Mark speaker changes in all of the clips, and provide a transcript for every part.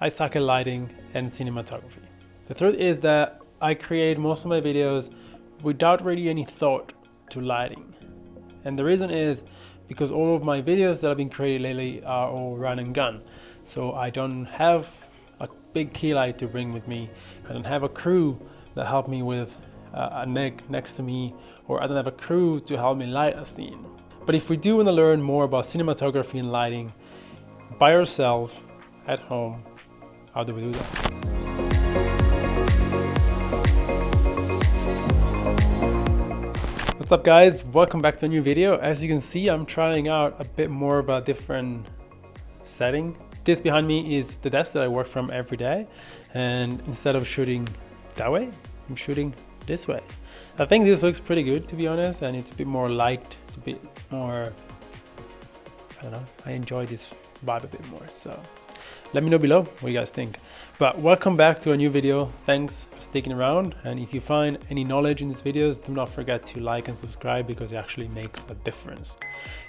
Speaker 1: I suck at lighting and cinematography. The truth is that I create most of my videos without really any thought to lighting. And the reason is because all of my videos that have been created lately are all run and gun. So I don't have a big key light to bring with me. I don't have a crew that help me with a neg next to me, or I don't have a crew to help me light a scene. But if we do want to learn more about cinematography and lighting by yourself at home, how do we do that? What's up guys, welcome back to a new video. As you can see, I'm trying out a bit more of a different setting. This behind me is the desk that I work from every day, and instead of shooting that way, I'm shooting this way. I think this looks pretty good, to be honest, and it's a bit more light, it's a bit more, I don't know, I enjoy this vibe a bit more. So let me know below what you guys think. But welcome back to a new video. Thanks for sticking around, and if you find any knowledge in these videos, do not forget to like and subscribe because it actually makes a difference.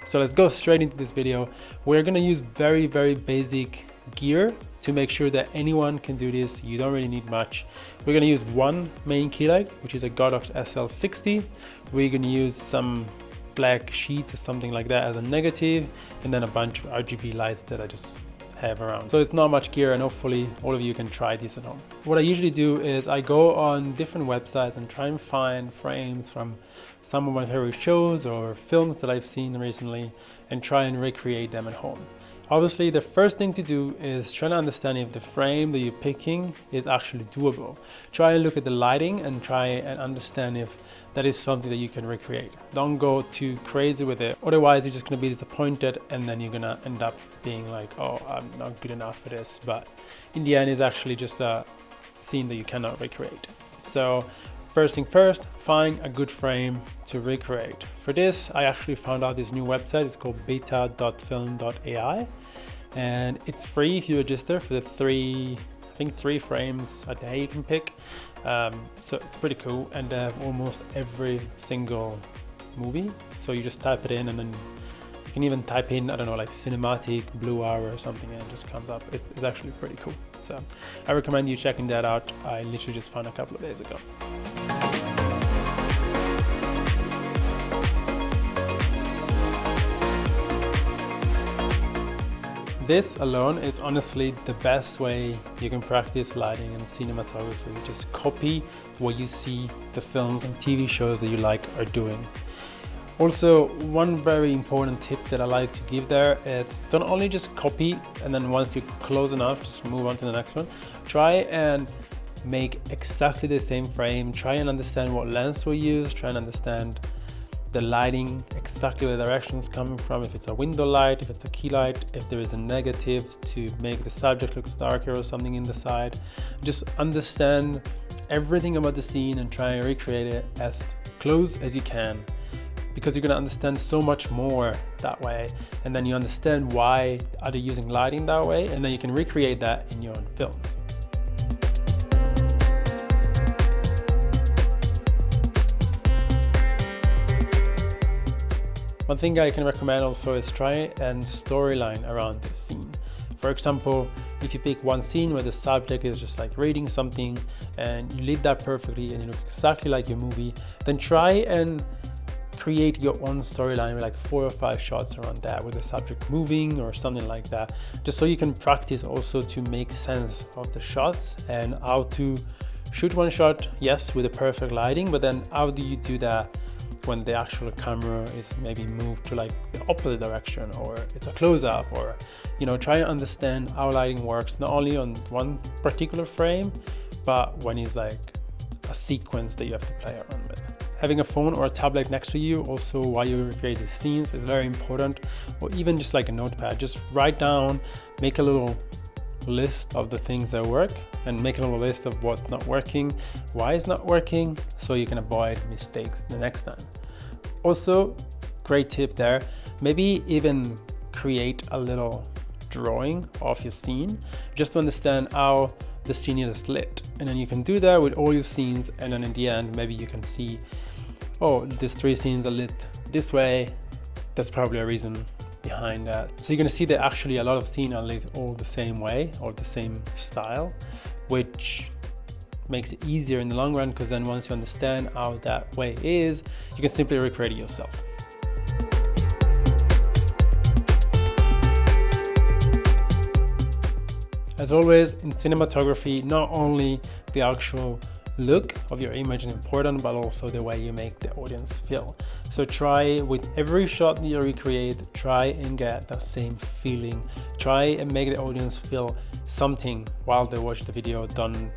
Speaker 1: So let's go straight into this video. We're gonna use very basic gear to make sure that anyone can do this. You don't really need much. We're gonna use one main key light, which is a Godox SL60. We're gonna use some black sheets or something like that as a negative, and then a bunch of RGB lights that I just have around. So it's not much gear, and hopefully all of you can try this at home. What I usually do is I go on different websites and try and find frames from some of my favorite shows or films that I've seen recently and try and recreate them at home. Obviously, the first thing to do is try to understand if the frame that you're picking is actually doable. Try and look at the lighting and try and understand if that is something that you can recreate. Don't go too crazy with it. Otherwise, you're just gonna be disappointed, and then you're gonna end up being like, oh, I'm not good enough for this. But in the end, it's actually just a scene that you cannot recreate. So first thing first, find a good frame to recreate. For this, I actually found out this new website. It's called beta.film.ai, and it's free if you register for the three frames a day you can pick. So it's pretty cool, and they have almost every single movie. So you just type it in, and then you can even type in, I don't know, like cinematic blue hour or something, and it just comes up. It's actually pretty cool. So I recommend you checking that out. I literally just found a couple of days ago. This alone is honestly the best way you can practice lighting and cinematography. Just copy what you see the films and TV shows that you like are doing. Also, one very important tip that I like to give there is don't only just copy and then once you're close enough, just move on to the next one. Try and make exactly the same frame. Try and understand what lens we use. Try and understand the lighting, exactly where the direction is coming from, if it's a window light, if it's a key light, if there is a negative to make the subject look darker or something in the side. Just understand everything about the scene and try and recreate it as close as you can, because you're gonna understand so much more that way, and then you understand why are they using lighting that way, and then you can recreate that in your own films. One thing I can recommend also is try and storyline around this scene. For example, if you pick one scene where the subject is just like reading something and you lit that perfectly and you look exactly like your movie, then try and create your own storyline with like 4 or 5 shots around that with the subject moving or something like that, just so you can practice also to make sense of the shots and how to shoot one shot, yes, with the perfect lighting, but then how do you do that when the actual camera is maybe moved to like the opposite direction, or it's a close-up, or try and understand how lighting works not only on one particular frame, but when it's like a sequence that you have to play around with. Having a phone or a tablet next to you also while you recreate the scenes is very important, or even just like a notepad. Just write down, make a little list of the things that work, and make a little list of what's not working, why it's not working, so you can avoid mistakes the next time. Also, great tip there, maybe even create a little drawing of your scene just to understand how the scene is lit, and then you can do that with all your scenes, and then in the end maybe you can see, oh, these 3 scenes are lit this way, that's probably a reason behind that. So you're gonna see that actually a lot of scene are all the same way or the same style, which makes it easier in the long run, because then once you understand how that way is, you can simply recreate it yourself. As always, in cinematography, not only the actual look of your image is important, but also the way you make the audience feel. So try with every shot that you recreate, try and get that same feeling. Try and make the audience feel something while they watch the video. Don't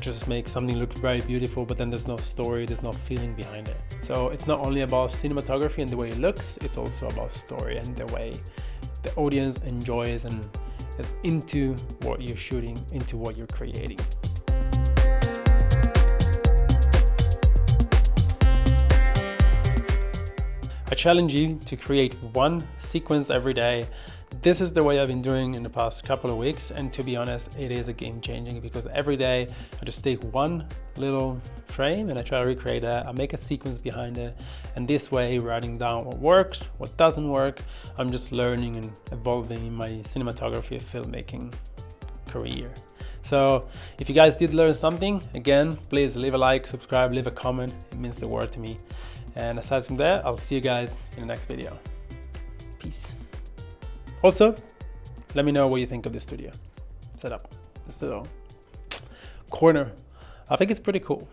Speaker 1: just make something look very beautiful, but then there's no story, there's no feeling behind it. So it's not only about cinematography and the way it looks, it's also about story and the way the audience enjoys and is into what you're shooting, into what you're creating. I challenge you to create one sequence every day. This is the way I've been doing in the past couple of weeks, and to be honest, it is a game changing, because every day I just take one little frame and I try to recreate that. I make a sequence behind it, and this way, writing down what works, what doesn't work, I'm just learning and evolving in my cinematography filmmaking career. So if you guys did learn something, again, please leave a like, subscribe, leave a comment. It means the world to me. And aside from that, I'll see you guys in the next video. Peace. Also, let me know what you think of this studio setup. This little corner. I think it's pretty cool.